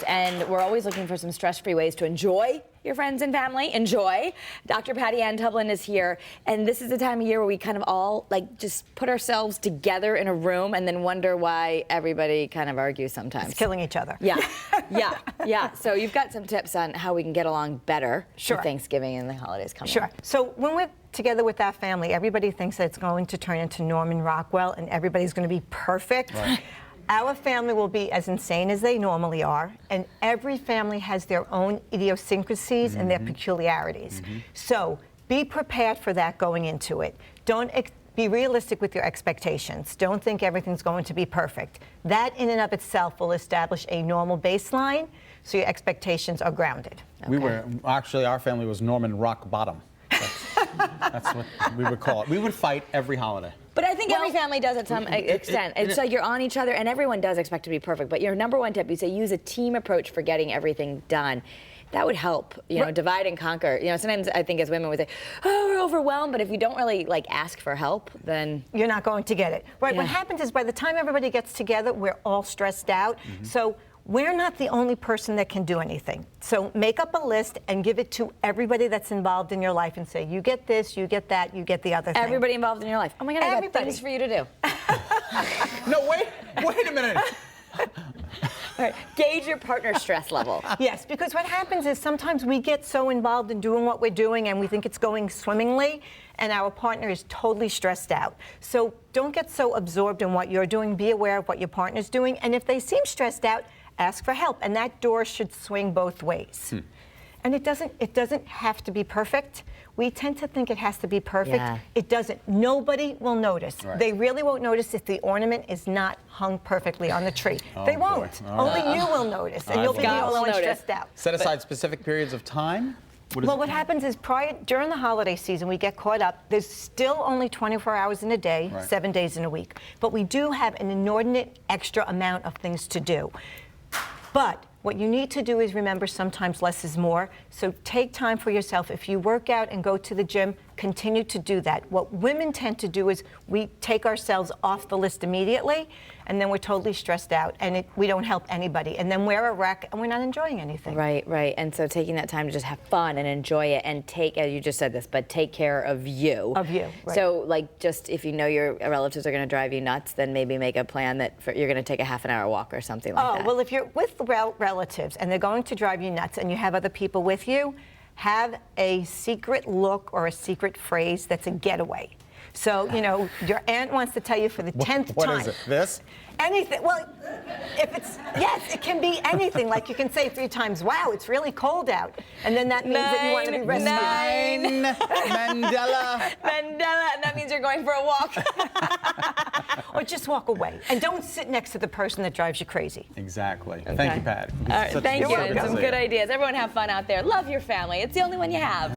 And we're always looking for some stress-free ways to enjoy your friends and family. Enjoy. Dr. Patty Ann Tublin is here, and this is the time of year where we kind of all just put ourselves together in a room and then wonder why everybody kind of argues sometimes. It's killing each other. Yeah, yeah. So you've got some tips on how we can get along better Sure. for Thanksgiving and the holidays coming. Sure. So when we're together with that family, everybody thinks that it's going to turn into Norman Rockwell and everybody's going to be perfect. Right. Our family will be as insane as they normally are, and every family has their own idiosyncrasies and their peculiarities. So be prepared for that going into it. Don't be realistic with your expectations. Don't think everything's going to be perfect. That in and of itself will establish a normal baseline, so your expectations are grounded. Okay. We were, actually, our family was Norman Rock Bottom. That's what we would call it. We would fight every holiday. But I think every family does at some extent. It's like you're on each other, and everyone does expect to be perfect. But your number one tip, you say use a team approach for getting everything done. That would help, divide and conquer. Sometimes I think as women we say, oh, we're overwhelmed, but if you don't really ask for help, then you're not going to get it. Right, yeah. What happens is by the time everybody gets together, we're all stressed out. So we're not the only person that can do anything. So make up a list and give it to everybody that's involved in your life and say, you get this, you get that, you get the other thing. Everybody involved in your life. Oh my God, I got things for you to do. No, wait a minute. All right. Gauge your partner's stress level. Yes, because what happens is sometimes we get so involved in doing what we're doing and we think it's going swimmingly, and our partner is totally stressed out. So don't get so absorbed in what you're doing. Be aware of what your partner's doing, and if they seem stressed out, ask for help, and that door should swing both ways. And it doesn't have to be perfect. We tend to think it has to be perfect. Yeah. It doesn't. Nobody will notice. Right. They really won't notice if the ornament is not hung perfectly on the tree. Oh, they boy. won't. All Only right. you will notice, and I you'll be the will only one notice. stressed out. Set aside specific periods of time? What happens is during the holiday season, we get caught up. There's still only 24 hours in a day, Right. 7 days in a week. But we do have an inordinate extra amount of things to do. But what you need to do is remember sometimes less is more. So take time for yourself. If you work out and go to the gym, continue to do that. What women tend to do is we take ourselves off the list immediately, and then we're totally stressed out, and we don't help anybody. And then we're a wreck, and we're not enjoying anything. Right. And so taking that time to just have fun and enjoy it and you just said this, but take care of you. Of you, right. So just if you know your relatives are going to drive you nuts, then maybe make a plan that you're going to take a half-an-hour walk or something like that. Oh, well, if you're with relatives and they're going to drive you nuts and you have other people with you, have a secret look or a secret phrase that's a getaway. So, your aunt wants to tell you for the 10th time. What is it? This? Anything. Well, yes, it can be anything. Like you can say 3 times, wow, it's really cold out. And then that means that you want to be rescued. 9, Mandela. and that means you're going for a walk. Or just walk away. And don't sit next to the person that drives you crazy. Exactly. Okay. Thank you, Pat. All right, thank you. Such a And some good good ideas. Everyone have fun out there. Love your family. It's the only one you have.